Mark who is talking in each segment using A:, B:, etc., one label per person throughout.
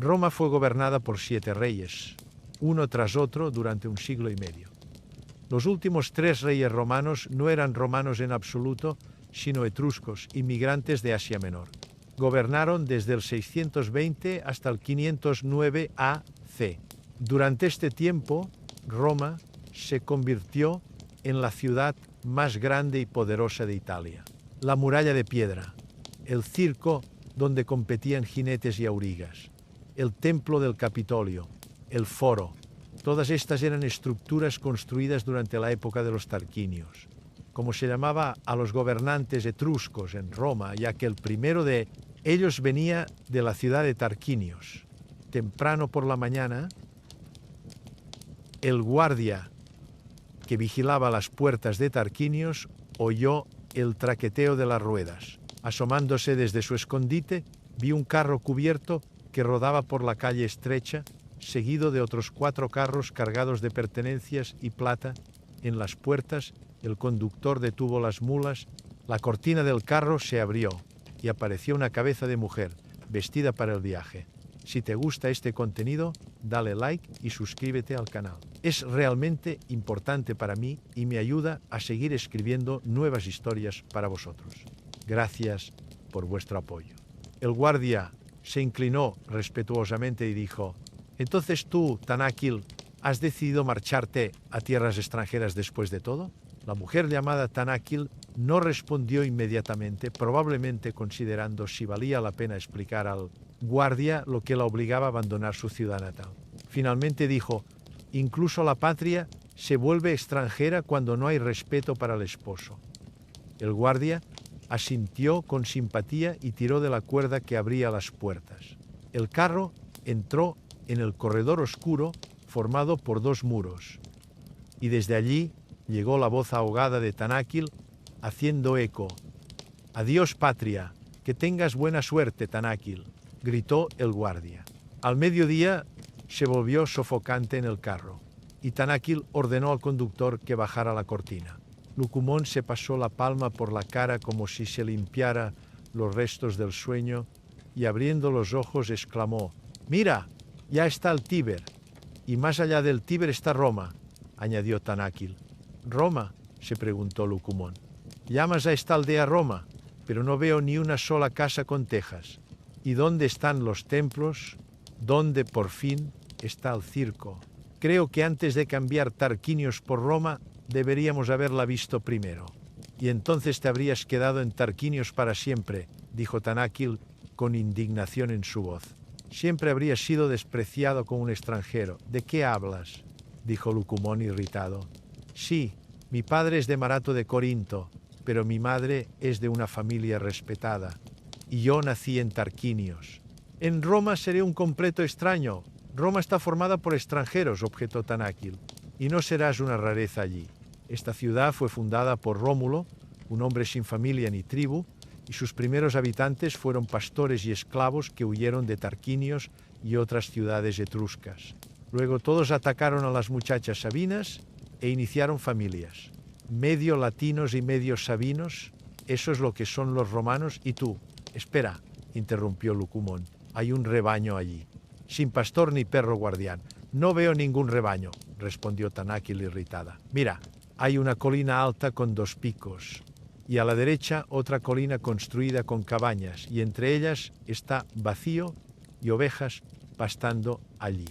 A: Roma fue gobernada por 7 reyes, uno tras otro durante un siglo y medio. Los últimos 3 reyes romanos no eran romanos en absoluto, sino etruscos, inmigrantes de Asia Menor. Gobernaron desde el 620 hasta el 509 a.C. Durante este tiempo, Roma se convirtió en la ciudad más grande y poderosa de Italia. La muralla de piedra, el circo donde competían jinetes y aurigas, el templo del Capitolio, el foro, todas estas eran estructuras construidas durante la época de los tarquinios, como se llamaba a los gobernantes etruscos en Roma, ya que el primero de ellos venía de la ciudad de Tarquinios. Temprano por la mañana, el guardia que vigilaba las puertas de Tarquinios oyó el traqueteo de las ruedas. Asomándose desde su escondite, vio un carro cubierto que rodaba por la calle estrecha, seguido de otros 4 carros cargados de pertenencias y plata. En las puertas, el conductor detuvo las mulas, la cortina del carro se abrió y apareció una cabeza de mujer, vestida para el viaje. Si te gusta este contenido, dale like y suscríbete al canal. Es realmente importante para mí y me ayuda a seguir escribiendo nuevas historias para vosotros. Gracias por vuestro apoyo. El guardia se inclinó respetuosamente y dijo: «Entonces tú, Tanáquil, ¿has decidido marcharte a tierras extranjeras después de todo?» La mujer llamada Tanáquil no respondió inmediatamente, probablemente considerando si valía la pena explicar al guardia lo que la obligaba a abandonar su ciudad natal. Finalmente dijo: «Incluso la patria se vuelve extranjera cuando no hay respeto para el esposo». El guardia asintió con simpatía y tiró de la cuerda que abría las puertas. El carro entró en el corredor oscuro formado por 2 muros, y desde allí llegó la voz ahogada de Tanáquil haciendo eco. «Adiós, patria, que tengas buena suerte, Tanáquil», gritó el guardia. Al mediodía se volvió sofocante en el carro, y Tanáquil ordenó al conductor que bajara la cortina. Lucumón se pasó la palma por la cara como si se limpiara los restos del sueño, y abriendo los ojos exclamó: «¡Mira! Ya está el Tíber, y más allá del Tíber está Roma», añadió Tanáquil. «¿Roma?», se preguntó Lucumón. «Llamas a esta aldea Roma, pero no veo ni una sola casa con tejas. ¿Y dónde están los templos? ¿Dónde, por fin, está el circo? Creo que antes de cambiar Tarquinios por Roma, deberíamos haberla visto primero». «Y entonces te habrías quedado en Tarquinios para siempre», dijo Tanáquil con indignación en su voz. «Siempre habrías sido despreciado como un extranjero». «¿De qué hablas?», dijo Lucumón irritado. «Sí, mi padre es de Marato de Corinto, pero mi madre es de una familia respetada, y yo nací en Tarquinios». «En Roma seré un completo extraño. Roma está formada por extranjeros», objetó Tanáquil, «y no serás una rareza allí. Esta ciudad fue fundada por Rómulo, un hombre sin familia ni tribu, y sus primeros habitantes fueron pastores y esclavos que huyeron de Tarquinios y otras ciudades etruscas. Luego todos atacaron a las muchachas sabinas e iniciaron familias. Medio latinos y medio sabinos, eso es lo que son los romanos. Y tú, espera», interrumpió Lucumón, «hay un rebaño allí». «Sin pastor ni perro guardián». «No veo ningún rebaño», respondió Tanáquil irritada. «Mira, hay una colina alta con 2 picos, y a la derecha otra colina construida con cabañas, y entre ellas está vacío y ovejas pastando allí,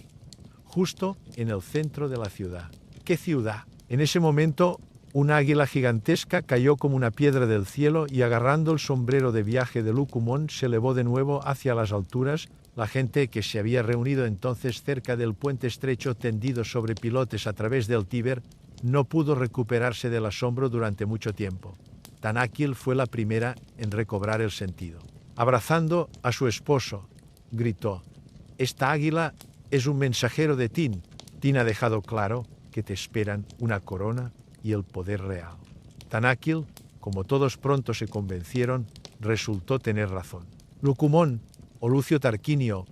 A: justo en el centro de la ciudad». «¿Qué ciudad?». En ese momento, una águila gigantesca cayó como una piedra del cielo y, agarrando el sombrero de viaje de Lucumón, se elevó de nuevo hacia las alturas. La gente que se había reunido entonces cerca del puente estrecho tendido sobre pilotes a través del Tíber no pudo recuperarse del asombro durante mucho tiempo. Tanáquil fue la primera en recobrar el sentido. Abrazando a su esposo, gritó: «Esta águila es un mensajero de Tin. Tin ha dejado claro que te esperan una corona y el poder real». Tanáquil, como todos pronto se convencieron, resultó tener razón. Lucumón, o Lucio Tarquinio,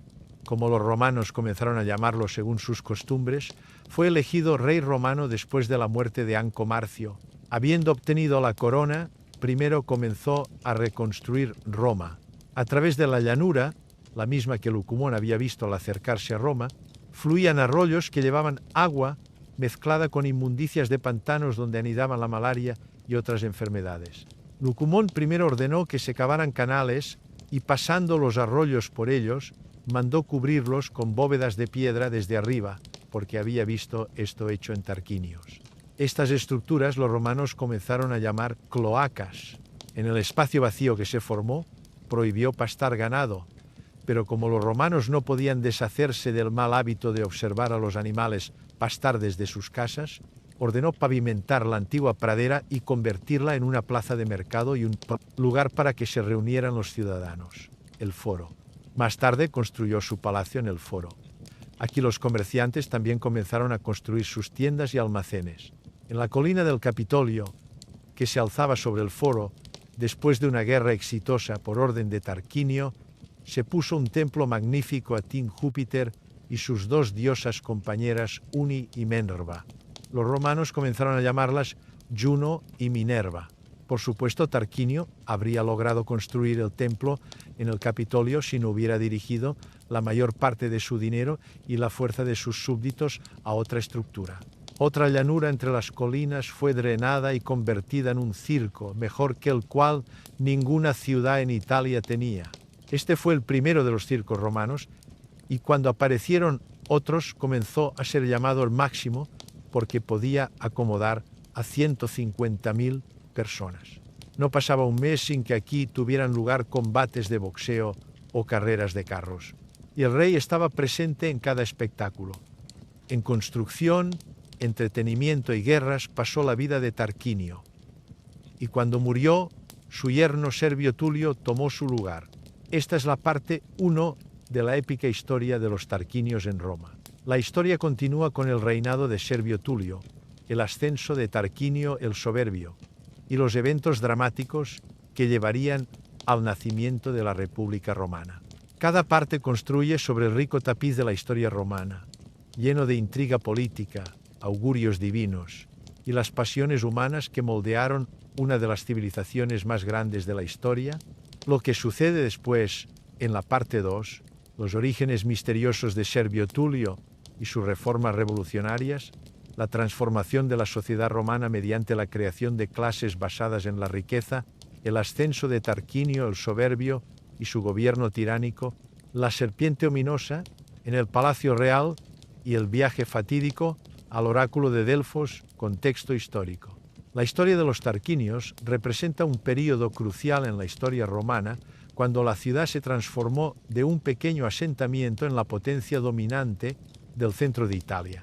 A: como los romanos comenzaron a llamarlo según sus costumbres, fue elegido rey romano después de la muerte de Anco Marcio. Habiendo obtenido la corona, primero comenzó a reconstruir Roma. A través de la llanura, la misma que Lucumón había visto al acercarse a Roma, fluían arroyos que llevaban agua mezclada con inmundicias de pantanos donde anidaban la malaria y otras enfermedades. Lucumón primero ordenó que se cavaran canales y, pasando los arroyos por ellos, mandó cubrirlos con bóvedas de piedra desde arriba, porque había visto esto hecho en Tarquinios. Estas estructuras los romanos comenzaron a llamar cloacas. En el espacio vacío que se formó, prohibió pastar ganado, pero como los romanos no podían deshacerse del mal hábito de observar a los animales pastar desde sus casas, ordenó pavimentar la antigua pradera y convertirla en una plaza de mercado y un lugar para que se reunieran los ciudadanos, el foro. Más tarde construyó su palacio en el foro. Aquí los comerciantes también comenzaron a construir sus tiendas y almacenes. En la colina del Capitolio, que se alzaba sobre el foro, después de una guerra exitosa por orden de Tarquinio, se puso un templo magnífico a Tin Júpiter y sus dos diosas compañeras Uni y Minerva. Los romanos comenzaron a llamarlas Juno y Minerva. Por supuesto, Tarquinio habría logrado construir el templo en el Capitolio si no hubiera dirigido la mayor parte de su dinero y la fuerza de sus súbditos a otra estructura. Otra llanura entre las colinas fue drenada y convertida en un circo, mejor que el cual ninguna ciudad en Italia tenía. Este fue el primero de los circos romanos, y cuando aparecieron otros comenzó a ser llamado el máximo porque podía acomodar a 150.000 personas. No pasaba un mes sin que aquí tuvieran lugar combates de boxeo o carreras de carros. Y el rey estaba presente en cada espectáculo. En construcción, entretenimiento y guerras pasó la vida de Tarquinio. Y cuando murió, su yerno Servio Tulio tomó su lugar. Esta es la parte 1 de la épica historia de los Tarquinios en Roma. La historia continúa con el reinado de Servio Tulio, el ascenso de Tarquinio el Soberbio y los eventos dramáticos que llevarían al nacimiento de la República Romana. Cada parte construye sobre el rico tapiz de la historia romana, lleno de intriga política, augurios divinos y las pasiones humanas que moldearon una de las civilizaciones más grandes de la historia. Lo que sucede después, en la parte 2, los orígenes misteriosos de Servio Tulio y sus reformas revolucionarias, la transformación de la sociedad romana mediante la creación de clases basadas en la riqueza, el ascenso de Tarquinio el Soberbio y su gobierno tiránico, la serpiente ominosa en el Palacio Real y el viaje fatídico al oráculo de Delfos, contexto histórico. La historia de los Tarquinios representa un período crucial en la historia romana, cuando la ciudad se transformó de un pequeño asentamiento en la potencia dominante del centro de Italia.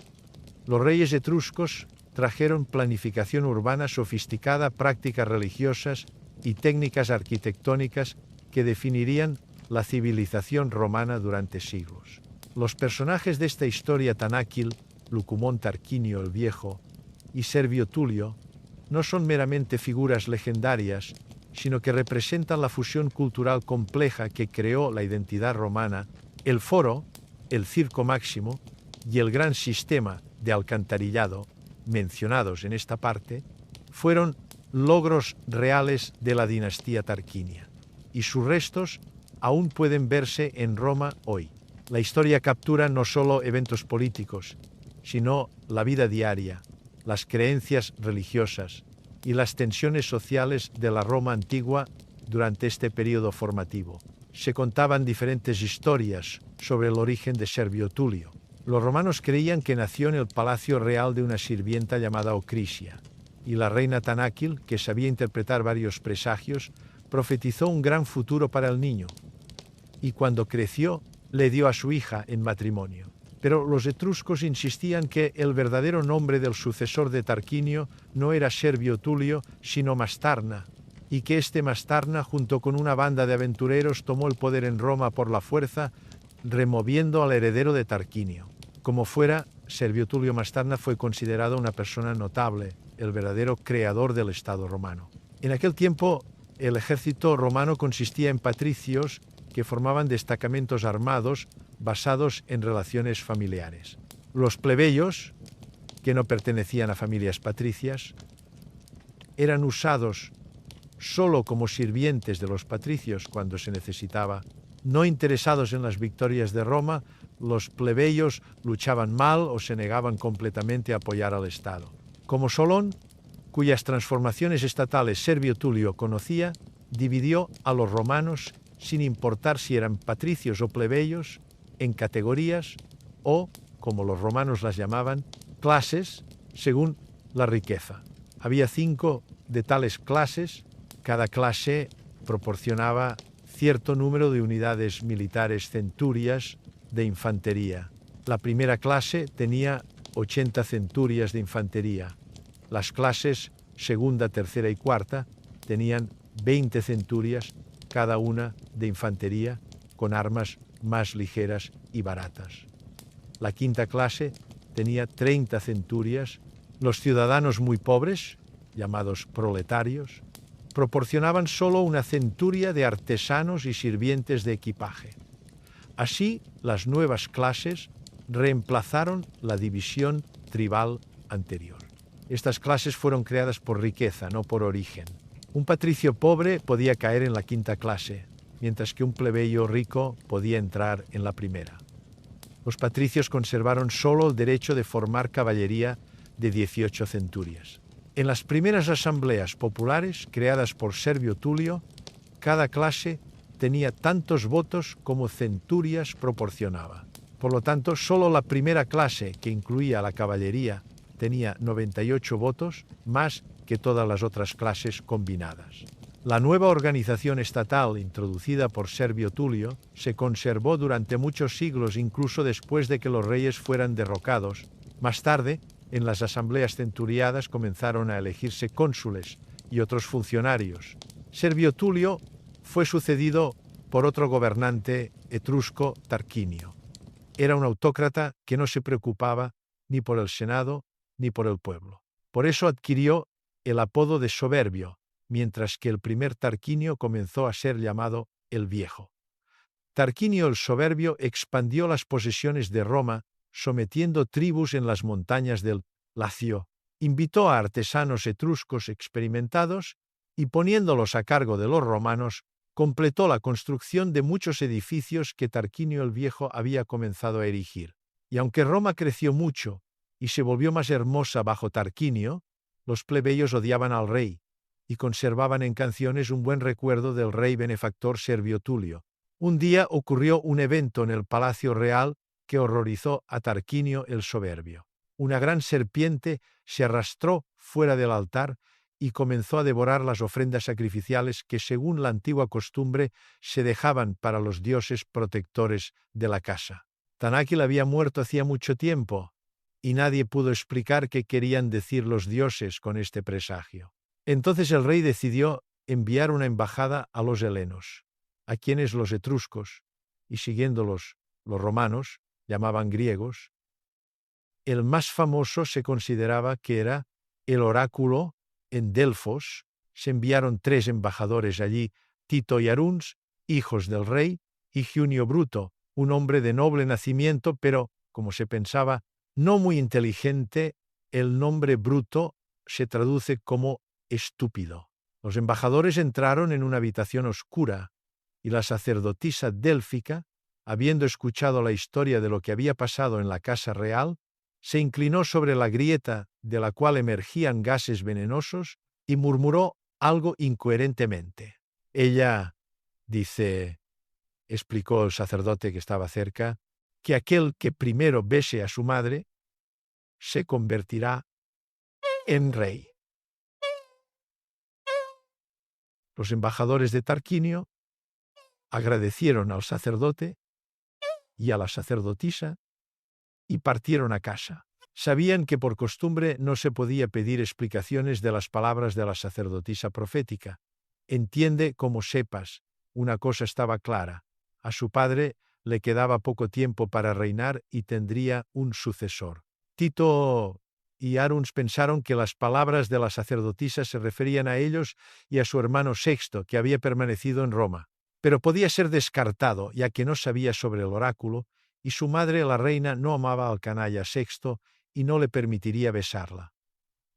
A: Los reyes etruscos trajeron planificación urbana sofisticada, prácticas religiosas y técnicas arquitectónicas que definirían la civilización romana durante siglos. Los personajes de esta historia tan ágil, Lucumón Tarquinio el Viejo y Servio Tulio, no son meramente figuras legendarias, sino que representan la fusión cultural compleja que creó la identidad romana. El foro, el circo máximo y el gran sistema de alcantarillado, mencionados en esta parte, fueron logros reales de la dinastía tarquinia, y sus restos aún pueden verse en Roma hoy. La historia captura no solo eventos políticos, sino la vida diaria, las creencias religiosas y las tensiones sociales de la Roma antigua durante este periodo formativo. Se contaban diferentes historias sobre el origen de Servio Tulio. Los romanos creían que nació en el palacio real de una sirvienta llamada Ocrisia, y la reina tan ágil, que sabía interpretar varios presagios, profetizó un gran futuro para el niño, y cuando creció, le dio a su hija en matrimonio. Pero los etruscos insistían que el verdadero nombre del sucesor de Tarquinio no era Servio Tulio, sino Mastarna, y que este Mastarna, junto con una banda de aventureros, tomó el poder en Roma por la fuerza, removiendo al heredero de Tarquinio. Como fuera, Servio Tulio Mastarna fue considerado una persona notable, el verdadero creador del Estado romano. En aquel tiempo, el ejército romano consistía en patricios que formaban destacamentos armados basados en relaciones familiares. Los plebeyos, que no pertenecían a familias patricias, eran usados solo como sirvientes de los patricios cuando se necesitaba No interesados en las victorias de Roma, los plebeyos luchaban mal o se negaban completamente a apoyar al Estado. Como Solón, cuyas transformaciones estatales Servio Tulio conocía, dividió a los romanos, sin importar si eran patricios o plebeyos, en categorías o, como los romanos las llamaban, clases, según la riqueza. Había 5 de tales clases, cada clase proporcionaba cierto número de unidades militares centurias de infantería. La primera clase tenía 80 centurias de infantería. Las clases segunda, tercera y cuarta tenían 20 centurias cada una de infantería con armas más ligeras y baratas. La quinta clase tenía 30 centurias. Los ciudadanos muy pobres, llamados proletarios, proporcionaban solo una centuria de artesanos y sirvientes de equipaje. Así, las nuevas clases reemplazaron la división tribal anterior. Estas clases fueron creadas por riqueza, no por origen. Un patricio pobre podía caer en la quinta clase, mientras que un plebeyo rico podía entrar en la primera. Los patricios conservaron solo el derecho de formar caballería de 18 centurias. En las primeras asambleas populares creadas por Servio Tulio, cada clase tenía tantos votos como centurias proporcionaba. Por lo tanto, solo la primera clase, que incluía la caballería, tenía 98 votos, más que todas las otras clases combinadas. La nueva organización estatal introducida por Servio Tulio se conservó durante muchos siglos, incluso después de que los reyes fueran derrocados. Más tarde, en las asambleas centuriadas comenzaron a elegirse cónsules y otros funcionarios. Servio Tulio fue sucedido por otro gobernante etrusco, Tarquinio. Era un autócrata que no se preocupaba ni por el Senado ni por el pueblo. Por eso adquirió el apodo de soberbio, mientras que el primer Tarquinio comenzó a ser llamado el Viejo. Tarquinio el Soberbio expandió las posesiones de Roma, sometiendo tribus en las montañas del Lacio. Invitó a artesanos etruscos experimentados y, poniéndolos a cargo de los romanos, completó la construcción de muchos edificios que Tarquinio el Viejo había comenzado a erigir. Y aunque Roma creció mucho y se volvió más hermosa bajo Tarquinio, los plebeyos odiaban al rey y conservaban en canciones un buen recuerdo del rey benefactor Servio Tulio. Un día ocurrió un evento en el Palacio Real que horrorizó a Tarquinio el Soberbio. Una gran serpiente se arrastró fuera del altar y comenzó a devorar las ofrendas sacrificiales que, según la antigua costumbre, se dejaban para los dioses protectores de la casa. Tanáquil había muerto hacía mucho tiempo, y nadie pudo explicar qué querían decir los dioses con este presagio. Entonces el rey decidió enviar una embajada a los helenos, a quienes los etruscos, y siguiéndolos los romanos, llamaban griegos. El más famoso se consideraba que era el oráculo en Delfos. Se enviaron 3 embajadores allí, Tito y Aruns, hijos del rey, y Junio Bruto, un hombre de noble nacimiento, pero, como se pensaba, no muy inteligente. El nombre Bruto se traduce como estúpido. Los embajadores entraron en una habitación oscura, y la sacerdotisa délfica, habiendo escuchado la historia de lo que había pasado en la casa real, se inclinó sobre la grieta de la cual emergían gases venenosos y murmuró algo incoherentemente. Ella dice, explicó el sacerdote que estaba cerca, que aquel que primero bese a su madre se convertirá en rey. Los embajadores de Tarquinio agradecieron al sacerdote y a la sacerdotisa y partieron a casa. Sabían que por costumbre no se podía pedir explicaciones de las palabras de la sacerdotisa profética. Entiende como sepas, una cosa estaba clara: a su padre le quedaba poco tiempo para reinar y tendría un sucesor. Tito y Aruns pensaron que las palabras de la sacerdotisa se referían a ellos y a su hermano Sexto, que había permanecido en Roma. Pero podía ser descartado, ya que no sabía sobre el oráculo, y su madre, la reina, no amaba al canalla Sexto y no le permitiría besarla.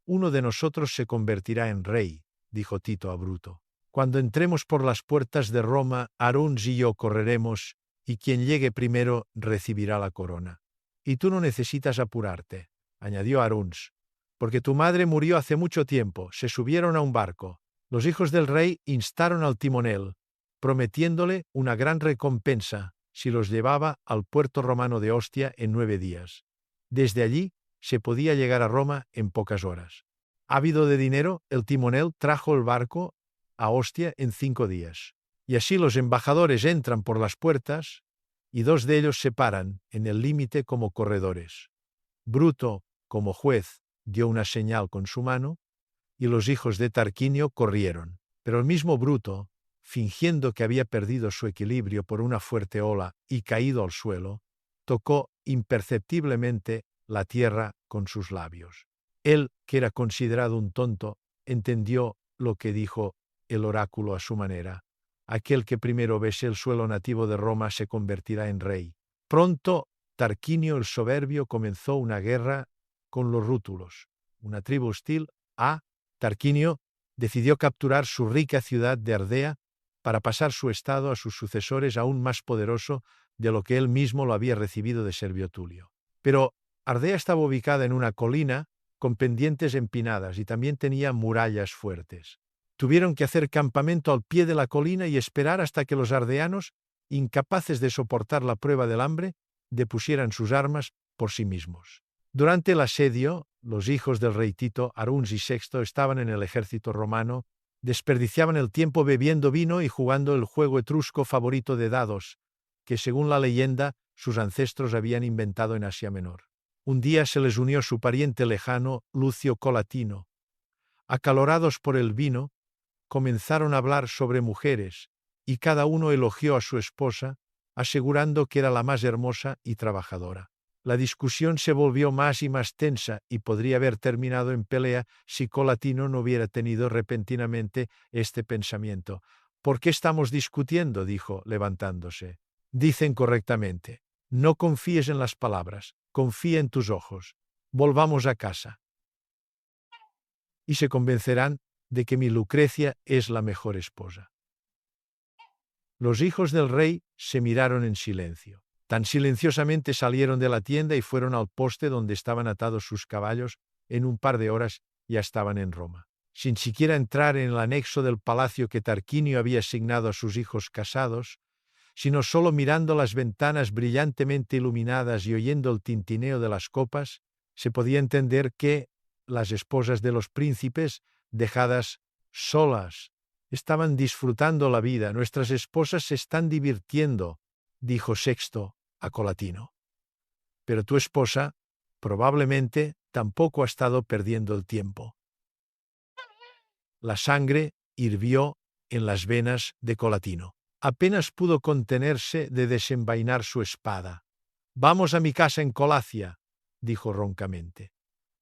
A: Uno de nosotros se convertirá en rey, dijo Tito a Bruto. Cuando entremos por las puertas de Roma, Aruns y yo correremos, y quien llegue primero recibirá la corona. Y tú no necesitas apurarte, añadió Aruns, porque tu madre murió hace mucho tiempo. Se subieron a un barco. Los hijos del rey instaron al timonel, prometiéndole una gran recompensa si los llevaba al puerto romano de Ostia en 9 días. Desde allí se podía llegar a Roma en pocas horas. Ávido de dinero, el timonel trajo el barco a Ostia en 5 días. Y así los embajadores entran por las puertas, y 2 de ellos se paran en el límite como corredores. Bruto, como juez, dio una señal con su mano, y los hijos de Tarquinio corrieron. Pero el mismo Bruto, fingiendo que había perdido su equilibrio por una fuerte ola y caído al suelo, tocó imperceptiblemente la tierra con sus labios. Él, que era considerado un tonto, entendió lo que dijo el oráculo a su manera. Aquel que primero bese el suelo nativo de Roma se convertirá en rey. Pronto, Tarquinio el soberbio comenzó una guerra con los rútulos, una tribu hostil a Tarquinio decidió capturar su rica ciudad de Ardea para pasar su estado a sus sucesores aún más poderoso de lo que él mismo lo había recibido de Servio Tulio. Pero Ardea estaba ubicada en una colina con pendientes empinadas y también tenía murallas fuertes. Tuvieron que hacer campamento al pie de la colina y esperar hasta que los ardeanos, incapaces de soportar la prueba del hambre, depusieran sus armas por sí mismos. Durante el asedio, los hijos del rey Tito, Aruns y Sexto, estaban en el ejército romano, desperdiciaban el tiempo bebiendo vino y jugando el juego etrusco favorito de dados, que según la leyenda sus ancestros habían inventado en Asia Menor. Un día se les unió su pariente lejano, Lucio Colatino. Acalorados por el vino, comenzaron a hablar sobre mujeres, y cada uno elogió a su esposa, asegurando que era la más hermosa y trabajadora. La discusión se volvió más y más tensa y podría haber terminado en pelea si Colatino no hubiera tenido repentinamente este pensamiento. ¿Por qué estamos discutiendo?, dijo, levantándose. Dicen correctamente. No confíes en las palabras, confía en tus ojos. Volvamos a casa. Y se convencerán de que mi Lucrecia es la mejor esposa. Los hijos del rey se miraron en silencio. Tan silenciosamente salieron de la tienda y fueron al poste donde estaban atados sus caballos. En un par de horas ya estaban en Roma. Sin siquiera entrar en el anexo del palacio que Tarquinio había asignado a sus hijos casados, sino solo mirando las ventanas brillantemente iluminadas y oyendo el tintineo de las copas, se podía entender que las esposas de los príncipes, dejadas solas, estaban disfrutando la vida. Nuestras esposas se están divirtiendo, dijo Sexto a Colatino. Pero tu esposa, probablemente, tampoco ha estado perdiendo el tiempo. La sangre hirvió en las venas de Colatino. Apenas pudo contenerse de desenvainar su espada. Vamos a mi casa en Colacia, dijo roncamente.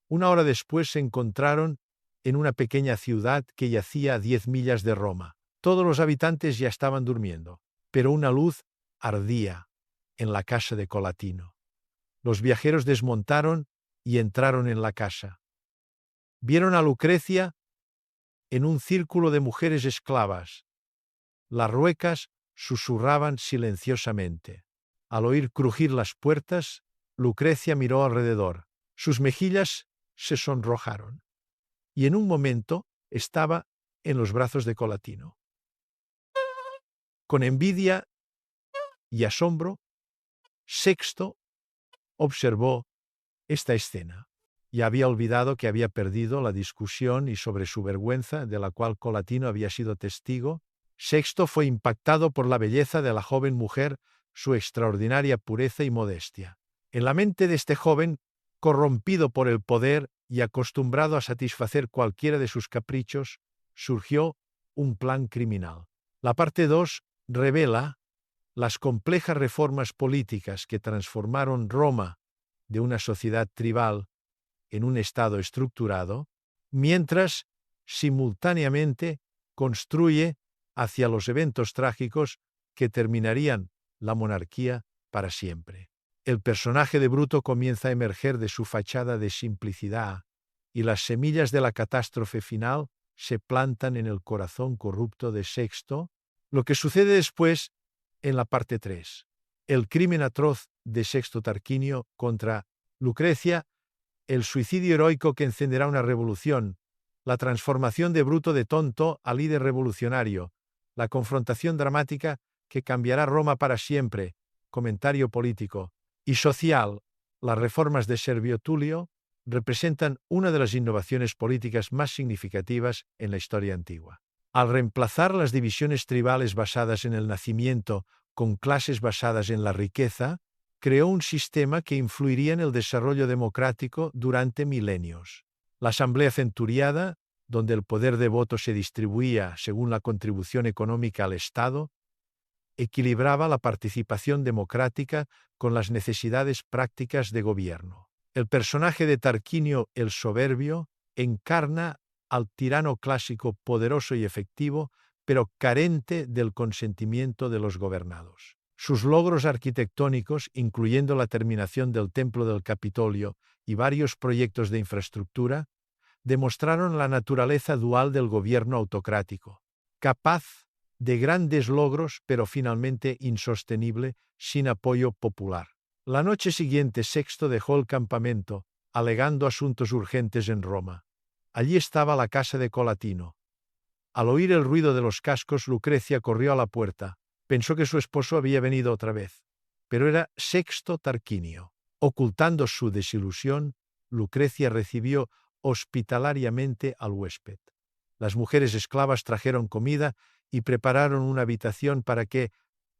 A: 1 hora después se encontraron en una pequeña ciudad que yacía a 10 millas de Roma. Todos los habitantes ya estaban durmiendo, pero una luz ardía en la casa de Colatino. Los viajeros desmontaron y entraron en la casa. Vieron a Lucrecia en un círculo de mujeres esclavas. Las ruecas susurraban silenciosamente. Al oír crujir las puertas, Lucrecia miró alrededor. Sus mejillas se sonrojaron. Y en un momento estaba en los brazos de Colatino. Con envidia y asombro, Sexto observó esta escena. Ya había olvidado que había perdido la discusión y sobre su vergüenza, de la cual Colatino había sido testigo. Sexto fue impactado por la belleza de la joven mujer, su extraordinaria pureza y modestia. En la mente de este joven, corrompido por el poder y acostumbrado a satisfacer cualquiera de sus caprichos, surgió un plan criminal. La parte 2 revela las complejas reformas políticas que transformaron Roma de una sociedad tribal en un estado estructurado, mientras simultáneamente construye hacia los eventos trágicos que terminarían la monarquía para siempre. El personaje de Bruto comienza a emerger de su fachada de simplicidad y las semillas de la catástrofe final se plantan en el corazón corrupto de Sexto. Lo que sucede después en la parte 3. El crimen atroz de Sexto Tarquinio contra Lucrecia, el suicidio heroico que encenderá una revolución, la transformación de Bruto de tonto a líder revolucionario, la confrontación dramática que cambiará Roma para siempre, comentario político y social. Las reformas de Servio Tulio representan una de las innovaciones políticas más significativas en la historia antigua. Al reemplazar las divisiones tribales basadas en el nacimiento con clases basadas en la riqueza, creó un sistema que influiría en el desarrollo democrático durante milenios. La asamblea centuriada, donde el poder de voto se distribuía según la contribución económica al Estado, equilibraba la participación democrática con las necesidades prácticas de gobierno. El personaje de Tarquinio el Soberbio encarna al tirano clásico poderoso y efectivo, pero carente del consentimiento de los gobernados. Sus logros arquitectónicos, incluyendo la terminación del Templo del Capitolio y varios proyectos de infraestructura, demostraron la naturaleza dual del gobierno autocrático, capaz de grandes logros, pero finalmente insostenible sin apoyo popular. La noche siguiente Sexto dejó el campamento, alegando asuntos urgentes en Roma. Allí estaba la casa de Colatino. Al oír el ruido de los cascos, Lucrecia corrió a la puerta. Pensó que su esposo había venido otra vez, pero era Sexto Tarquinio. Ocultando su desilusión, Lucrecia recibió hospitalariamente al huésped. Las mujeres esclavas trajeron comida y prepararon una habitación para que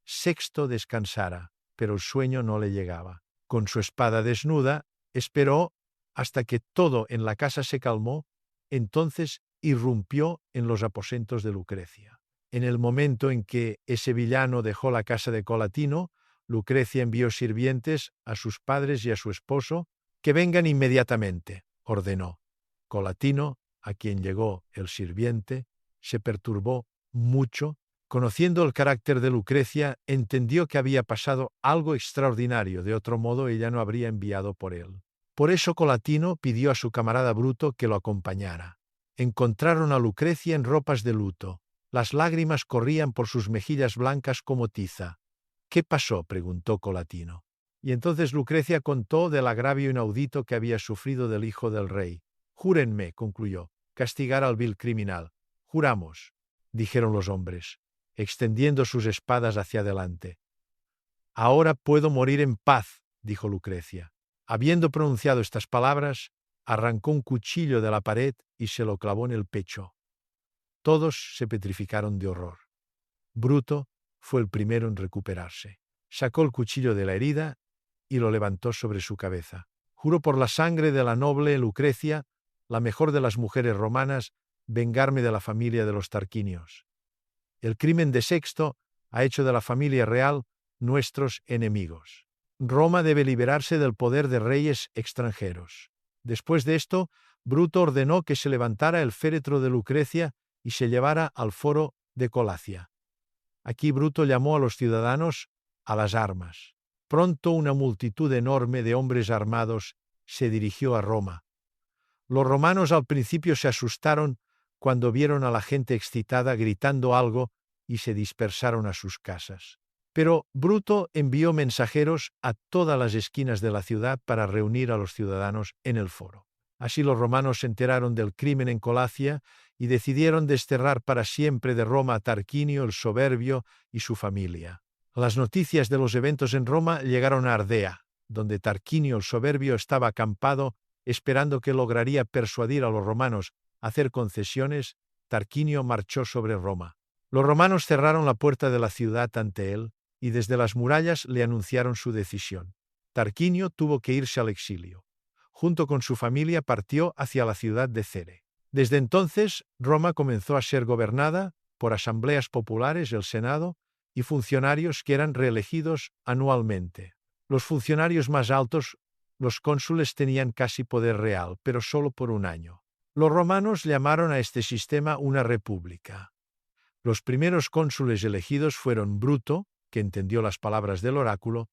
A: Sexto descansara, pero el sueño no le llegaba. Con su espada desnuda, esperó hasta que todo en la casa se calmó, entonces irrumpió en los aposentos de Lucrecia. En el momento en que ese villano dejó la casa de Colatino, Lucrecia envió sirvientes a sus padres y a su esposo. «Que vengan inmediatamente», ordenó. Colatino, a quien llegó el sirviente, se perturbó mucho. Conociendo el carácter de Lucrecia, entendió que había pasado algo extraordinario, de otro modo ella no habría enviado por él. Por eso Colatino pidió a su camarada Bruto que lo acompañara. Encontraron a Lucrecia en ropas de luto. Las lágrimas corrían por sus mejillas blancas como tiza. «¿Qué pasó?», preguntó Colatino. Y entonces Lucrecia contó del agravio inaudito que había sufrido del hijo del rey. «Júrenme», concluyó, «castigar al vil criminal». «Juramos», dijeron los hombres, extendiendo sus espadas hacia adelante. «Ahora puedo morir en paz», dijo Lucrecia. Habiendo pronunciado estas palabras, arrancó un cuchillo de la pared y se lo clavó en el pecho. Todos se petrificaron de horror. Bruto fue el primero en recuperarse. Sacó el cuchillo de la herida y lo levantó sobre su cabeza. «Juro por la sangre de la noble Lucrecia, la mejor de las mujeres romanas, vengarme de la familia de los Tarquinios. El crimen de Sexto ha hecho de la familia real nuestros enemigos. Roma debe liberarse del poder de reyes extranjeros». Después de esto, Bruto ordenó que se levantara el féretro de Lucrecia y se llevara al foro de Colacia. Aquí Bruto llamó a los ciudadanos a las armas. Pronto una multitud enorme de hombres armados se dirigió a Roma. Los romanos al principio se asustaron cuando vieron a la gente excitada gritando algo y se dispersaron a sus casas. Pero Bruto envió mensajeros a todas las esquinas de la ciudad para reunir a los ciudadanos en el foro. Así los romanos se enteraron del crimen en Colacia y decidieron desterrar para siempre de Roma a Tarquinio el Soberbio y su familia. Las noticias de los eventos en Roma llegaron a Ardea, donde Tarquinio el Soberbio estaba acampado esperando que lograría persuadir a los romanos a hacer concesiones. Tarquinio marchó sobre Roma. Los romanos cerraron la puerta de la ciudad ante él y desde las murallas le anunciaron su decisión. Tarquinio tuvo que irse al exilio. Junto con su familia partió hacia la ciudad de Cere. Desde entonces, Roma comenzó a ser gobernada por asambleas populares, el Senado, y funcionarios que eran reelegidos anualmente. Los funcionarios más altos, los cónsules, tenían casi poder real, pero solo por un año. Los romanos llamaron a este sistema una república. Los primeros cónsules elegidos fueron Bruto, que entendió las palabras del oráculo,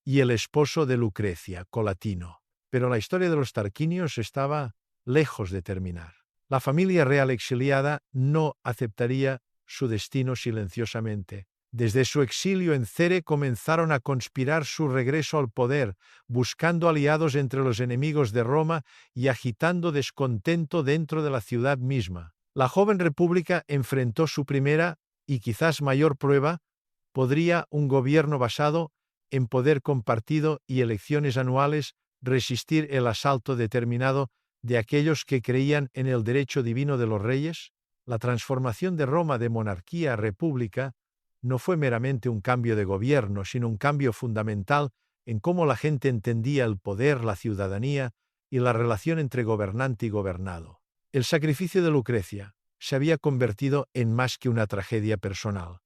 A: y el esposo de Lucrecia, Colatino. Pero la historia de los Tarquinios estaba lejos de terminar. La familia real exiliada no aceptaría su destino silenciosamente. Desde su exilio en Cere comenzaron a conspirar su regreso al poder, buscando aliados entre los enemigos de Roma y agitando descontento dentro de la ciudad misma. La joven república enfrentó su primera y quizás mayor prueba. ¿Podría un gobierno basado en poder compartido y elecciones anuales resistir el asalto determinado de aquellos que creían en el derecho divino de los reyes? La transformación de Roma de monarquía a república no fue meramente un cambio de gobierno, sino un cambio fundamental en cómo la gente entendía el poder, la ciudadanía y la relación entre gobernante y gobernado. El sacrificio de Lucrecia se había convertido en más que una tragedia personal.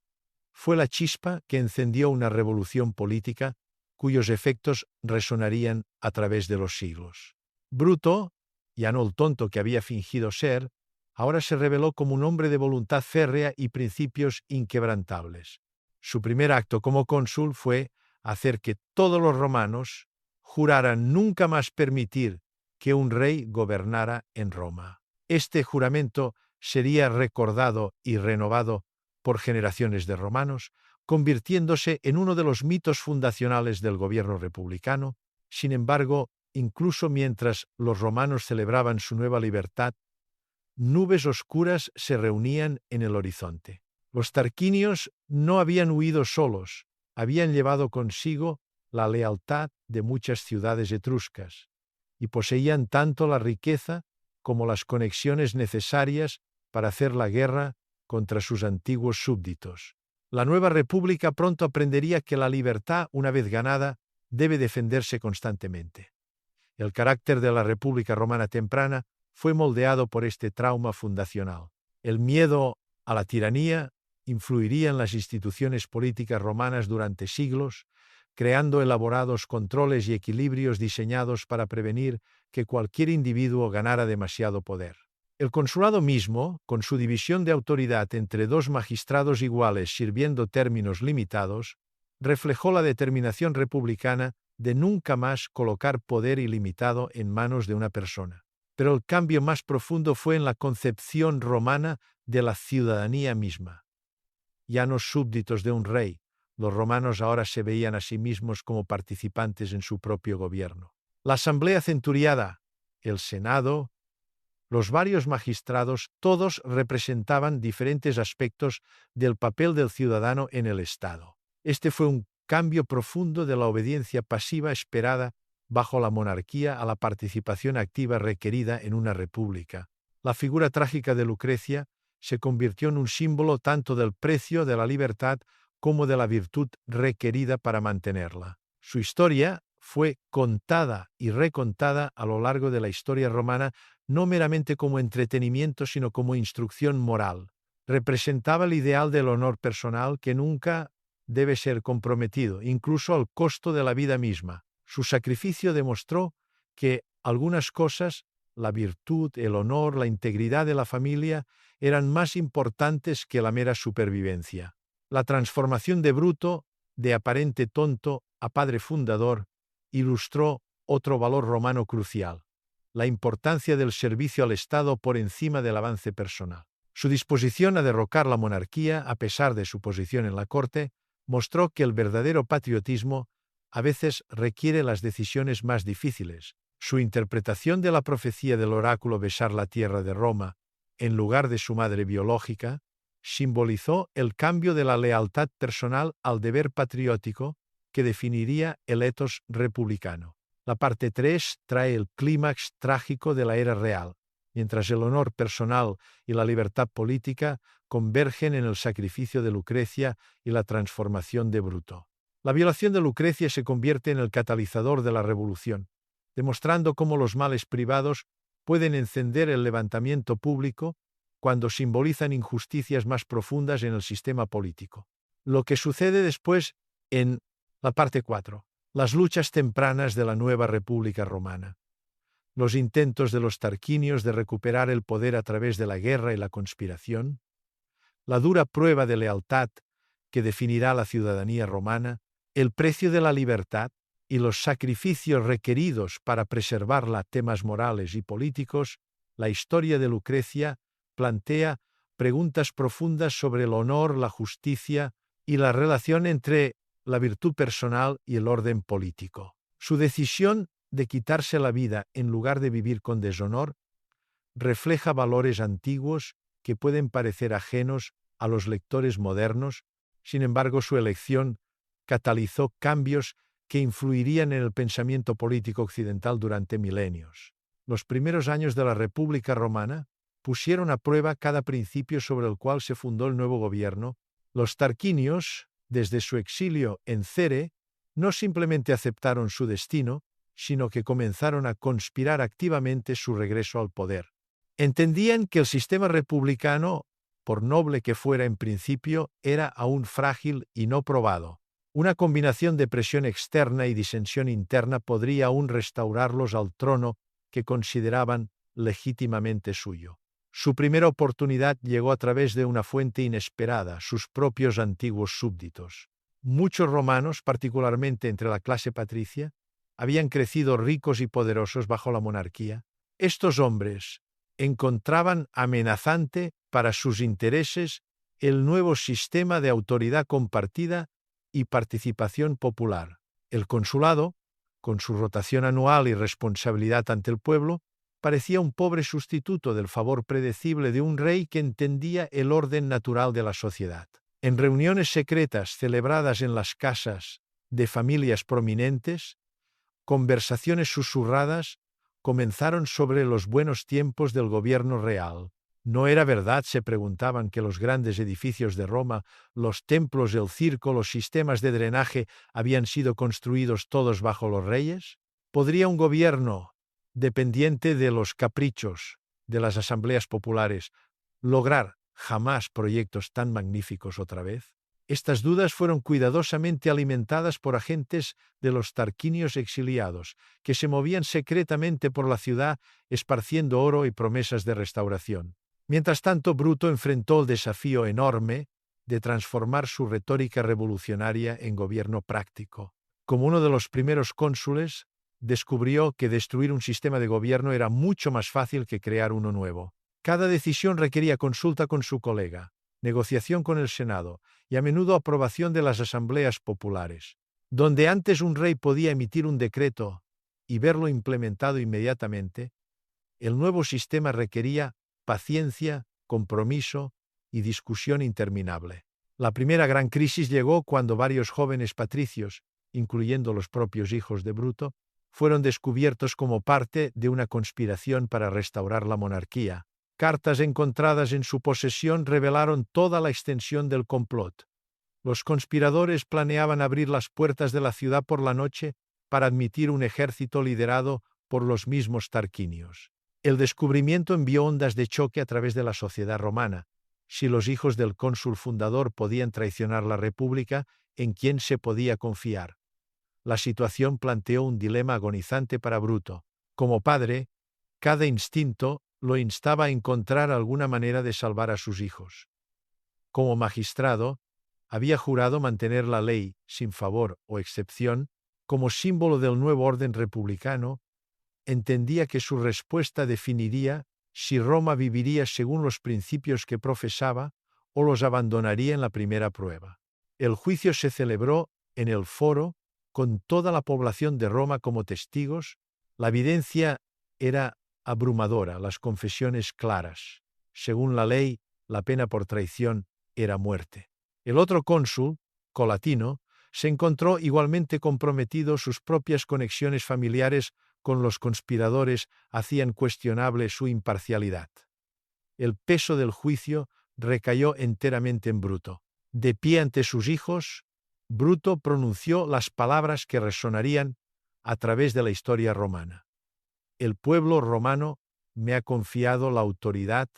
A: Fue la chispa que encendió una revolución política cuyos efectos resonarían a través de los siglos. Bruto, ya no el tonto que había fingido ser, ahora se reveló como un hombre de voluntad férrea y principios inquebrantables. Su primer acto como cónsul fue hacer que todos los romanos juraran nunca más permitir que un rey gobernara en Roma. Este juramento sería recordado y renovado por generaciones de romanos, convirtiéndose en uno de los mitos fundacionales del gobierno republicano. Sin embargo, incluso mientras los romanos celebraban su nueva libertad, nubes oscuras se reunían en el horizonte. Los tarquinios no habían huido solos, habían llevado consigo la lealtad de muchas ciudades etruscas, y poseían tanto la riqueza como las conexiones necesarias para hacer la guerra contra sus antiguos súbditos. La nueva república pronto aprendería que la libertad, una vez ganada, debe defenderse constantemente. El carácter de la República Romana temprana fue moldeado por este trauma fundacional. El miedo a la tiranía influiría en las instituciones políticas romanas durante siglos, creando elaborados controles y equilibrios diseñados para prevenir que cualquier individuo ganara demasiado poder. El consulado mismo, con su división de autoridad entre dos magistrados iguales sirviendo términos limitados, reflejó la determinación republicana de nunca más colocar poder ilimitado en manos de una persona. Pero el cambio más profundo fue en la concepción romana de la ciudadanía misma. Ya no súbditos de un rey, los romanos ahora se veían a sí mismos como participantes en su propio gobierno. La asamblea centuriada, el senado, los varios magistrados, todos representaban diferentes aspectos del papel del ciudadano en el Estado. Este fue un cambio profundo de la obediencia pasiva esperada bajo la monarquía a la participación activa requerida en una república. La figura trágica de Lucrecia se convirtió en un símbolo tanto del precio de la libertad como de la virtud requerida para mantenerla. Su historia fue contada y recontada a lo largo de la historia romana, no meramente como entretenimiento, sino como instrucción moral. Representaba el ideal del honor personal que nunca debe ser comprometido, incluso al costo de la vida misma. Su sacrificio demostró que algunas cosas, la virtud, el honor, la integridad de la familia, eran más importantes que la mera supervivencia. La transformación de Bruto, de aparente tonto a padre fundador, ilustró otro valor romano crucial: la importancia del servicio al Estado por encima del avance personal. Su disposición a derrocar la monarquía, a pesar de su posición en la corte, mostró que el verdadero patriotismo a veces requiere las decisiones más difíciles. Su interpretación de la profecía del oráculo besar la tierra de Roma, en lugar de su madre biológica, simbolizó el cambio de la lealtad personal al deber patriótico que definiría el etos republicano. La parte 3 trae el clímax trágico de la era real, mientras el honor personal y la libertad política convergen en el sacrificio de Lucrecia y la transformación de Bruto. La violación de Lucrecia se convierte en el catalizador de la revolución, demostrando cómo los males privados pueden encender el levantamiento público cuando simbolizan injusticias más profundas en el sistema político. Lo que sucede después en la parte 4. Las luchas tempranas de la nueva República Romana. Los intentos de los tarquinios de recuperar el poder a través de la guerra y la conspiración. La dura prueba de lealtad que definirá la ciudadanía romana. El precio de la libertad y los sacrificios requeridos para preservarla, temas morales y políticos. La historia de Lucrecia plantea preguntas profundas sobre el honor, la justicia y la relación entre la virtud personal y el orden político. Su decisión de quitarse la vida en lugar de vivir con deshonor refleja valores antiguos que pueden parecer ajenos a los lectores modernos. Sin embargo, su elección catalizó cambios que influirían en el pensamiento político occidental durante milenios. Los primeros años de la República Romana pusieron a prueba cada principio sobre el cual se fundó el nuevo gobierno. Los tarquinios, desde su exilio en Cere, no simplemente aceptaron su destino, sino que comenzaron a conspirar activamente su regreso al poder. Entendían que el sistema republicano, por noble que fuera en principio, era aún frágil y no probado. Una combinación de presión externa y disensión interna podría aún restaurarlos al trono que consideraban legítimamente suyo. Su primera oportunidad llegó a través de una fuente inesperada, sus propios antiguos súbditos. Muchos romanos, particularmente entre la clase patricia, habían crecido ricos y poderosos bajo la monarquía. Estos hombres encontraban amenazante para sus intereses el nuevo sistema de autoridad compartida y participación popular. El consulado, con su rotación anual y responsabilidad ante el pueblo, parecía un pobre sustituto del favor predecible de un rey que entendía el orden natural de la sociedad. En reuniones secretas celebradas en las casas de familias prominentes, conversaciones susurradas comenzaron sobre los buenos tiempos del gobierno real. ¿No era verdad, se preguntaban, que los grandes edificios de Roma, los templos, el circo, los sistemas de drenaje habían sido construidos todos bajo los reyes? ¿Podría un gobierno, dependiente de los caprichos de las asambleas populares, lograr jamás proyectos tan magníficos otra vez? Estas dudas fueron cuidadosamente alimentadas por agentes de los tarquinios exiliados, que se movían secretamente por la ciudad esparciendo oro y promesas de restauración. Mientras tanto, Bruto enfrentó el desafío enorme de transformar su retórica revolucionaria en gobierno práctico. Como uno de los primeros cónsules, descubrió que destruir un sistema de gobierno era mucho más fácil que crear uno nuevo. Cada decisión requería consulta con su colega, negociación con el Senado y a menudo aprobación de las asambleas populares. Donde antes un rey podía emitir un decreto y verlo implementado inmediatamente, el nuevo sistema requería paciencia, compromiso y discusión interminable. La primera gran crisis llegó cuando varios jóvenes patricios, incluyendo los propios hijos de Bruto, fueron descubiertos como parte de una conspiración para restaurar la monarquía. Cartas encontradas en su posesión revelaron toda la extensión del complot. Los conspiradores planeaban abrir las puertas de la ciudad por la noche para admitir un ejército liderado por los mismos tarquinios. El descubrimiento envió ondas de choque a través de la sociedad romana. Si los hijos del cónsul fundador podían traicionar la república, ¿en quién se podía confiar? La situación planteó un dilema agonizante para Bruto. Como padre, cada instinto lo instaba a encontrar alguna manera de salvar a sus hijos. Como magistrado, había jurado mantener la ley, sin favor o excepción, como símbolo del nuevo orden republicano. Entendía que su respuesta definiría si Roma viviría según los principios que profesaba o los abandonaría en la primera prueba. El juicio se celebró en el foro, con toda la población de Roma como testigos. La evidencia era abrumadora, las confesiones claras. Según la ley, la pena por traición era muerte. El otro cónsul, Colatino, se encontró igualmente comprometido. Sus propias conexiones familiares con los conspiradores hacían cuestionable su imparcialidad. El peso del juicio recayó enteramente en Bruto. De pie ante sus hijos, Bruto pronunció las palabras que resonarían a través de la historia romana. El pueblo romano me ha confiado la autoridad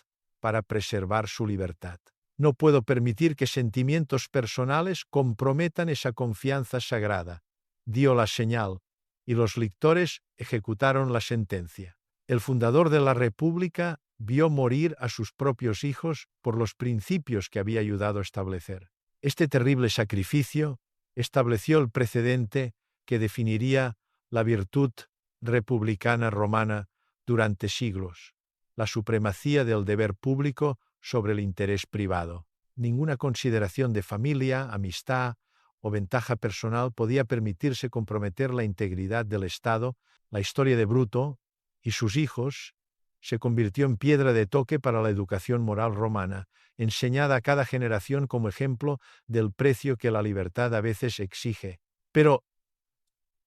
A: para preservar su libertad. No puedo permitir que sentimientos personales comprometan esa confianza sagrada. Dio la señal, y los lictores ejecutaron la sentencia. El fundador de la República vio morir a sus propios hijos por los principios que había ayudado a establecer. Este terrible sacrificio estableció el precedente que definiría la virtud republicana romana durante siglos. la supremacía del deber público sobre el interés privado. Ninguna consideración de familia, amistad o ventaja personal podía permitirse comprometer la integridad del Estado. La historia de Bruto y sus hijos se convirtió en piedra de toque para la educación moral romana, enseñada a cada generación como ejemplo del precio que la libertad a veces exige. Pero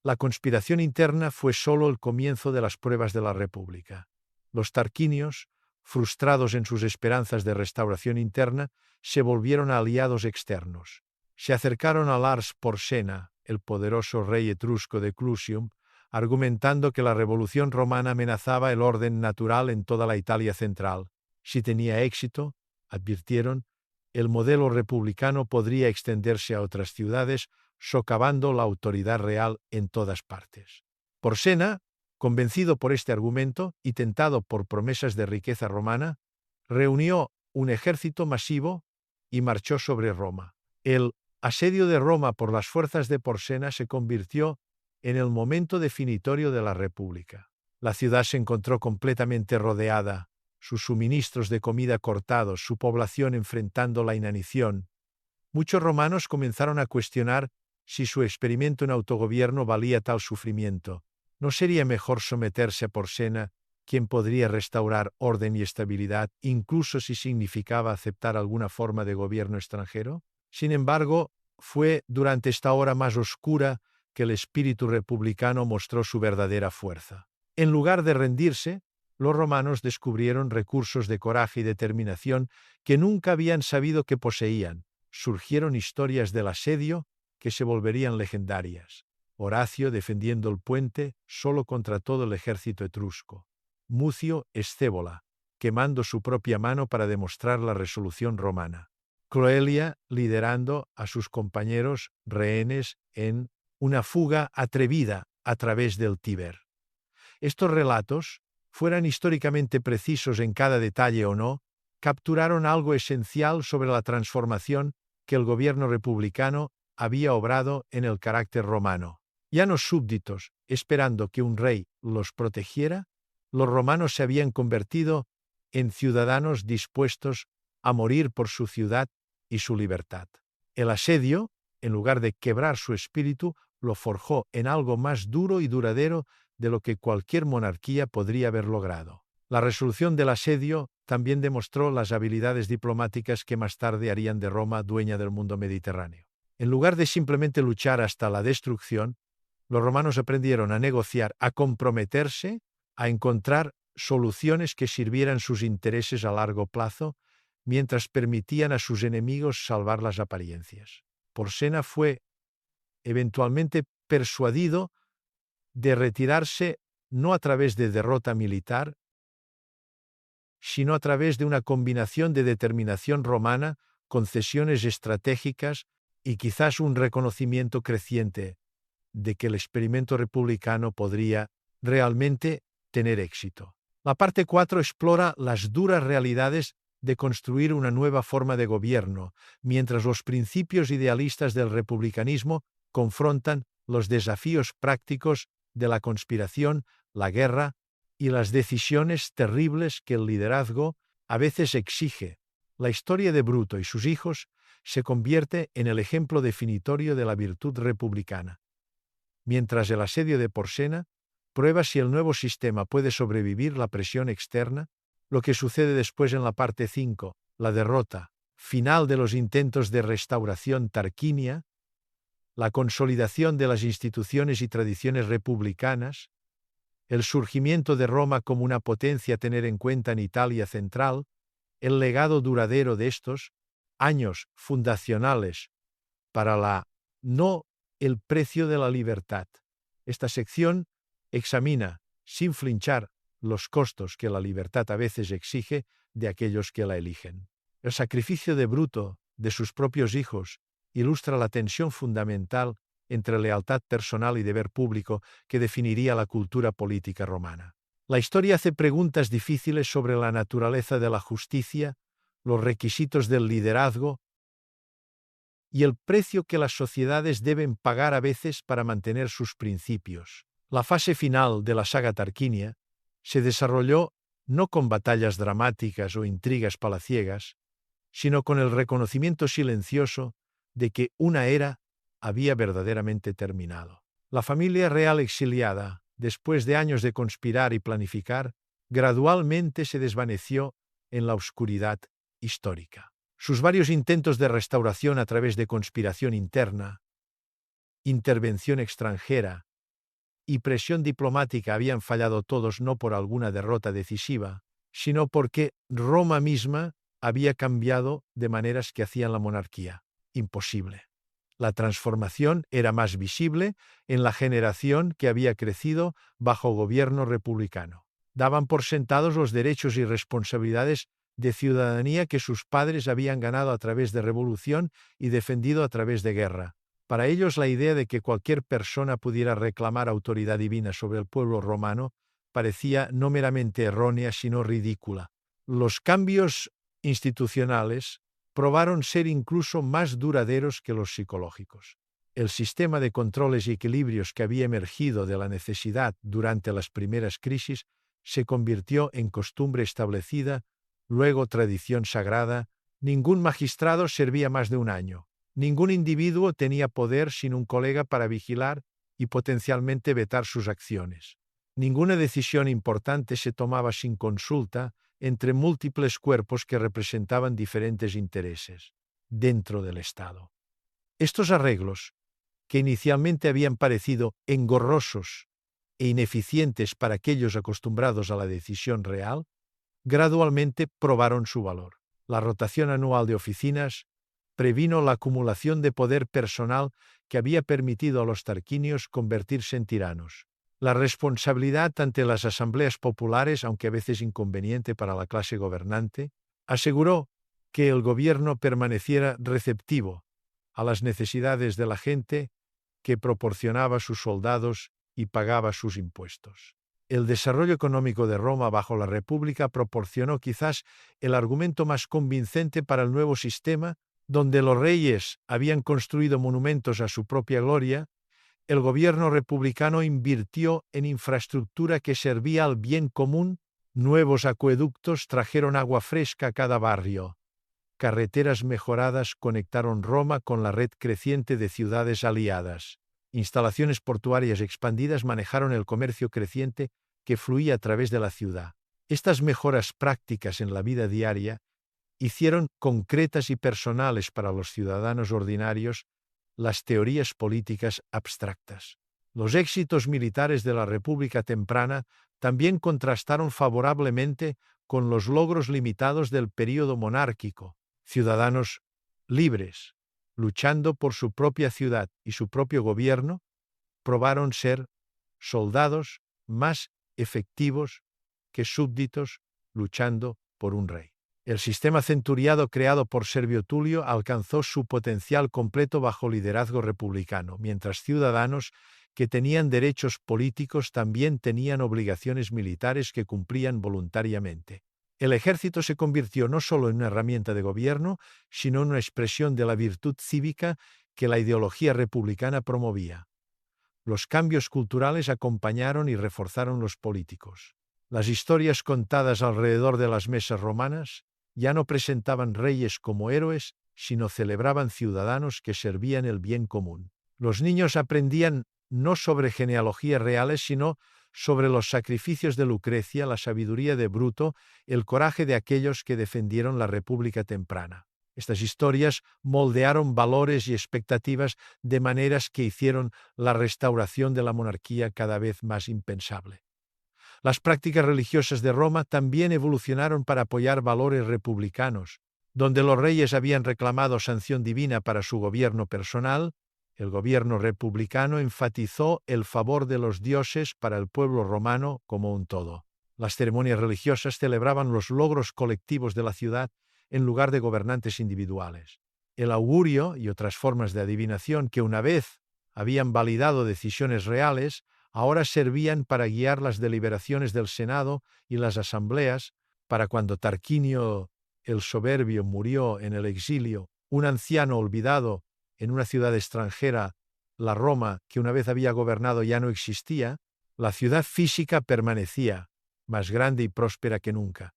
A: la conspiración interna fue solo el comienzo de las pruebas de la República. Los tarquinios, frustrados en sus esperanzas de restauración interna, se volvieron aliados externos. Se acercaron a Lars Porsena, el poderoso rey etrusco de Clusium, argumentando que la revolución romana amenazaba el orden natural en toda la Italia central. Si tenía éxito, advirtieron, el modelo republicano podría extenderse a otras ciudades, socavando la autoridad real en todas partes. Porsena, convencido por este argumento y tentado por promesas de riqueza romana, reunió un ejército masivo y marchó sobre Roma. El asedio de Roma por las fuerzas de Porsena se convirtió en el momento definitorio de la República. La ciudad se encontró completamente rodeada, sus suministros de comida cortados, su población enfrentando la inanición. Muchos romanos comenzaron a cuestionar si su experimento en autogobierno valía tal sufrimiento. ¿No sería mejor someterse a Porsena, quien podría restaurar orden y estabilidad, incluso si significaba aceptar alguna forma de gobierno extranjero? Sin embargo, fue durante esta hora más oscura que el espíritu republicano mostró su verdadera fuerza. En lugar de rendirse, los romanos descubrieron recursos de coraje y determinación que nunca habían sabido que poseían. Surgieron historias del asedio que se volverían legendarias. Horacio defendiendo el puente solo contra todo el ejército etrusco. Mucio Escévola, quemando su propia mano para demostrar la resolución romana. Cloelia liderando a sus compañeros rehenes en una fuga atrevida a través del Tíber. Estos relatos, fueran históricamente precisos en cada detalle o no, capturaron algo esencial sobre la transformación que el gobierno republicano había obrado en el carácter romano. Ya no súbditos, esperando que un rey los protegiera, los romanos se habían convertido en ciudadanos dispuestos a morir por su ciudad y su libertad. El asedio, en lugar de quebrar su espíritu, lo forjó en algo más duro y duradero de lo que cualquier monarquía podría haber logrado. La resolución del asedio también demostró las habilidades diplomáticas que más tarde harían de Roma dueña del mundo mediterráneo. En lugar de simplemente luchar hasta la destrucción, los romanos aprendieron a negociar, a comprometerse, a encontrar soluciones que sirvieran sus intereses a largo plazo, mientras permitían a sus enemigos salvar las apariencias. Porsena fue eventualmente persuadido de retirarse no a través de derrota militar, sino a través de una combinación de determinación romana, concesiones estratégicas y quizás un reconocimiento creciente de que el experimento republicano podría realmente tener éxito. La parte 4 explora las duras realidades de construir una nueva forma de gobierno, mientras los principios idealistas del republicanismo confrontan los desafíos prácticos de la conspiración, la guerra y las decisiones terribles que el liderazgo a veces exige. La historia de Bruto y sus hijos se convierte en el ejemplo definitorio de la virtud republicana. Mientras el asedio de Porsena prueba si el nuevo sistema puede sobrevivir la presión externa, lo que sucede después en la parte 5, la derrota final de los intentos de restauración tarquinia, la consolidación de las instituciones y tradiciones republicanas, el surgimiento de Roma como una potencia a tener en cuenta en Italia central, el legado duradero de estos años fundacionales para el precio de la libertad. Esta sección examina, sin flinchar, los costos que la libertad a veces exige de aquellos que la eligen. El sacrificio de Bruto, de sus propios hijos, ilustra la tensión fundamental entre lealtad personal y deber público que definiría la cultura política romana. La historia hace preguntas difíciles sobre la naturaleza de la justicia, los requisitos del liderazgo y el precio que las sociedades deben pagar a veces para mantener sus principios. La fase final de la saga tarquinia se desarrolló no con batallas dramáticas o intrigas palaciegas, sino con el reconocimiento silencioso de que una era había verdaderamente terminado. La familia real exiliada, después de años de conspirar y planificar, gradualmente se desvaneció en la oscuridad histórica. Sus varios intentos de restauración a través de conspiración interna, intervención extranjera y presión diplomática habían fallado todos no por alguna derrota decisiva, sino porque Roma misma había cambiado de maneras que hacían la monarquía imposible. La transformación era más visible en la generación que había crecido bajo gobierno republicano. Daban por sentados los derechos y responsabilidades de ciudadanía que sus padres habían ganado a través de revolución y defendido a través de guerra. Para ellos la idea de que cualquier persona pudiera reclamar autoridad divina sobre el pueblo romano parecía no meramente errónea, sino ridícula. Los cambios institucionales probaron ser incluso más duraderos que los psicológicos. El sistema de controles y equilibrios que había emergido de la necesidad durante las primeras crisis se convirtió en costumbre establecida, luego tradición sagrada. Ningún magistrado servía más de un año. Ningún individuo tenía poder sin un colega para vigilar y potencialmente vetar sus acciones. Ninguna decisión importante se tomaba sin consulta entre múltiples cuerpos que representaban diferentes intereses dentro del Estado. Estos arreglos, que inicialmente habían parecido engorrosos e ineficientes para aquellos acostumbrados a la decisión real, gradualmente probaron su valor. La rotación anual de oficinas previno la acumulación de poder personal que había permitido a los tarquinios convertirse en tiranos. La responsabilidad ante las asambleas populares, aunque a veces inconveniente para la clase gobernante, aseguró que el gobierno permaneciera receptivo a las necesidades de la gente que proporcionaba sus soldados y pagaba sus impuestos. El desarrollo económico de Roma bajo la República proporcionó quizás el argumento más convincente para el nuevo sistema, donde los reyes habían construido monumentos a su propia gloria. El gobierno republicano invirtió en infraestructura que servía al bien común. Nuevos acueductos trajeron agua fresca a cada barrio. Carreteras mejoradas conectaron Roma con la red creciente de ciudades aliadas. Instalaciones portuarias expandidas manejaron el comercio creciente que fluía a través de la ciudad. Estas mejoras prácticas en la vida diaria hicieron concretas y personales para los ciudadanos ordinarios las teorías políticas abstractas. Los éxitos militares de la República temprana también contrastaron favorablemente con los logros limitados del período monárquico. Ciudadanos libres, luchando por su propia ciudad y su propio gobierno, probaron ser soldados más efectivos que súbditos luchando por un rey. El sistema centuriado creado por Servio Tulio alcanzó su potencial completo bajo liderazgo republicano, mientras ciudadanos que tenían derechos políticos también tenían obligaciones militares que cumplían voluntariamente. El ejército se convirtió no solo en una herramienta de gobierno, sino en una expresión de la virtud cívica que la ideología republicana promovía. Los cambios culturales acompañaron y reforzaron los políticos. Las historias contadas alrededor de las mesas romanas ya no presentaban reyes como héroes, sino celebraban ciudadanos que servían el bien común. Los niños aprendían no sobre genealogías reales, sino sobre los sacrificios de Lucrecia, la sabiduría de Bruto, el coraje de aquellos que defendieron la República temprana. Estas historias moldearon valores y expectativas de maneras que hicieron la restauración de la monarquía cada vez más impensable. Las prácticas religiosas de Roma también evolucionaron para apoyar valores republicanos. Donde los reyes habían reclamado sanción divina para su gobierno personal, el gobierno republicano enfatizó el favor de los dioses para el pueblo romano como un todo. Las ceremonias religiosas celebraban los logros colectivos de la ciudad en lugar de gobernantes individuales. El augurio y otras formas de adivinación que una vez habían validado decisiones reales, ahora servían para guiar las deliberaciones del Senado y las asambleas. Para cuando Tarquinio el Soberbio murió en el exilio, un anciano olvidado en una ciudad extranjera, la Roma que una vez había gobernado ya no existía, la ciudad física permanecía, más grande y próspera que nunca.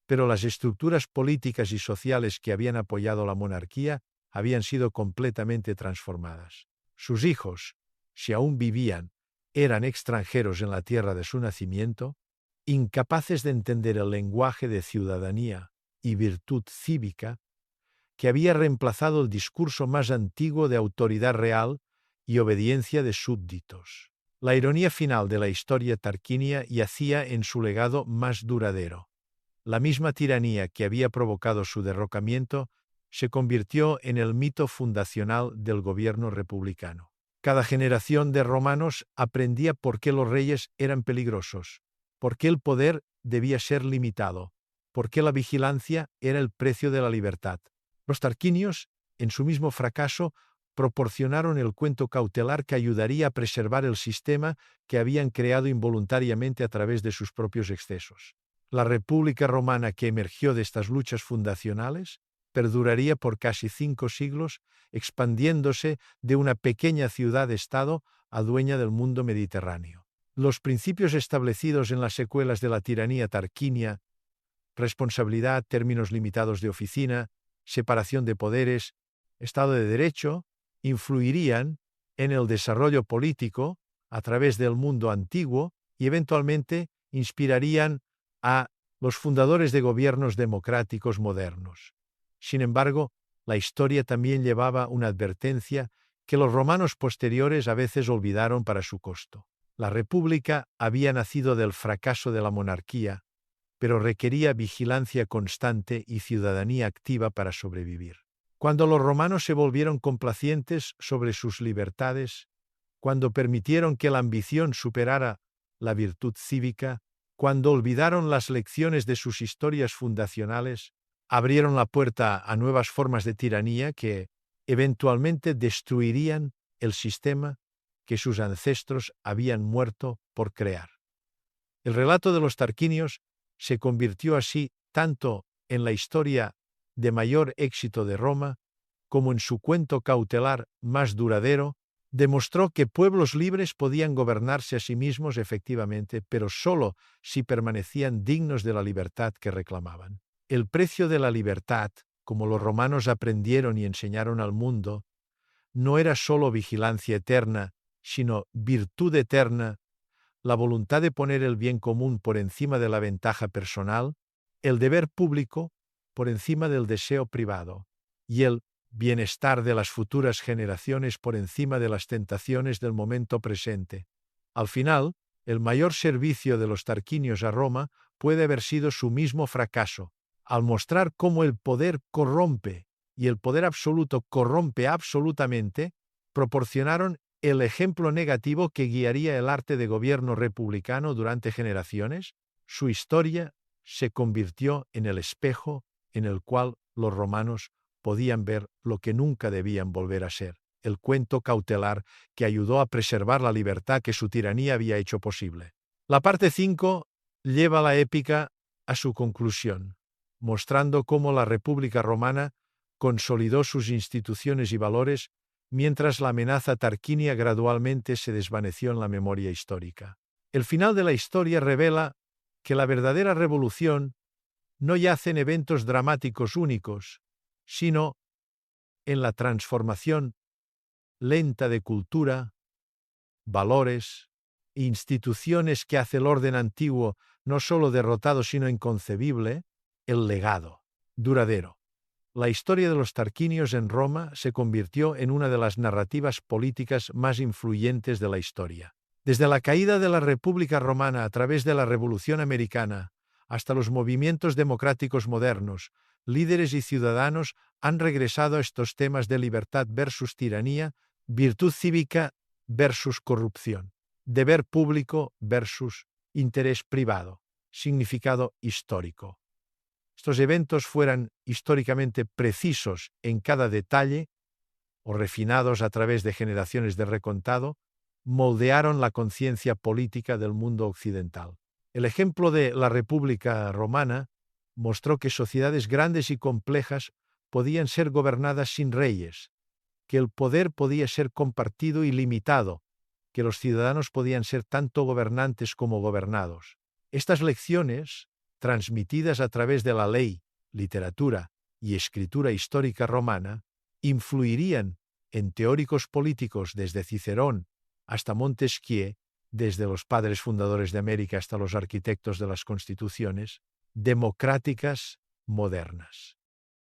A: Pero las estructuras políticas y sociales que habían apoyado la monarquía habían sido completamente transformadas. Sus hijos, si aún vivían, eran extranjeros en la tierra de su nacimiento, incapaces de entender el lenguaje de ciudadanía y virtud cívica que había reemplazado el discurso más antiguo de autoridad real y obediencia de súbditos. La ironía final de la historia tarquinia yacía en su legado más duradero. La misma tiranía que había provocado su derrocamiento se convirtió en el mito fundacional del gobierno republicano. Cada generación de romanos aprendía por qué los reyes eran peligrosos, por qué el poder debía ser limitado, por qué la vigilancia era el precio de la libertad. Los tarquinios, en su mismo fracaso, proporcionaron el cuento cautelar que ayudaría a preservar el sistema que habían creado involuntariamente a través de sus propios excesos. La República Romana que emergió de estas luchas fundacionales perduraría por casi 5 siglos, expandiéndose de una pequeña ciudad-estado a dueña del mundo mediterráneo. Los principios establecidos en las secuelas de la tiranía tarquinia, responsabilidad, términos limitados de oficina, separación de poderes, Estado de Derecho, influirían en el desarrollo político a través del mundo antiguo y eventualmente inspirarían a los fundadores de gobiernos democráticos modernos. Sin embargo, la historia también llevaba una advertencia que los romanos posteriores a veces olvidaron para su costo. La república había nacido del fracaso de la monarquía, pero requería vigilancia constante y ciudadanía activa para sobrevivir. Cuando los romanos se volvieron complacientes sobre sus libertades, cuando permitieron que la ambición superara la virtud cívica, cuando olvidaron las lecciones de sus historias fundacionales, abrieron la puerta a nuevas formas de tiranía que eventualmente destruirían el sistema que sus ancestros habían muerto por crear. El relato de los tarquinios se convirtió así tanto en la historia de mayor éxito de Roma como en su cuento cautelar más duradero. Demostró que pueblos libres podían gobernarse a sí mismos efectivamente, pero solo si permanecían dignos de la libertad que reclamaban. El precio de la libertad, como los romanos aprendieron y enseñaron al mundo, no era solo vigilancia eterna, sino virtud eterna, la voluntad de poner el bien común por encima de la ventaja personal, el deber público por encima del deseo privado, y el bienestar de las futuras generaciones por encima de las tentaciones del momento presente. Al final, el mayor servicio de los tarquinios a Roma puede haber sido su mismo fracaso, al mostrar cómo el poder corrompe y el poder absoluto corrompe absolutamente. Proporcionaron el ejemplo negativo que guiaría el arte de gobierno republicano durante generaciones. Su historia se convirtió en el espejo en el cual los romanos podían ver lo que nunca debían volver a ser, el cuento cautelar que ayudó a preservar la libertad que su tiranía había hecho posible. La parte 5 lleva la épica a su conclusión, mostrando cómo la República Romana consolidó sus instituciones y valores mientras la amenaza tarquinia gradualmente se desvaneció en la memoria histórica. El final de la historia revela que la verdadera revolución no yace en eventos dramáticos únicos, sino en la transformación lenta de cultura, valores, instituciones que hace el orden antiguo no solo derrotado sino inconcebible, el legado duradero. La historia de los tarquinios en Roma se convirtió en una de las narrativas políticas más influyentes de la historia. Desde la caída de la República Romana a través de la Revolución Americana hasta los movimientos democráticos modernos, líderes y ciudadanos han regresado a estos temas de libertad versus tiranía, virtud cívica versus corrupción, deber público versus interés privado, significado histórico. Estos eventos fueran históricamente precisos en cada detalle o refinados a través de generaciones de recontado, moldearon la conciencia política del mundo occidental. El ejemplo de la República Romana mostró que sociedades grandes y complejas podían ser gobernadas sin reyes, que el poder podía ser compartido y limitado, que los ciudadanos podían ser tanto gobernantes como gobernados. Estas lecciones, transmitidas a través de la ley, literatura y escritura histórica romana, influirían en teóricos políticos desde Cicerón hasta Montesquieu, desde los padres fundadores de América hasta los arquitectos de las constituciones democráticas modernas.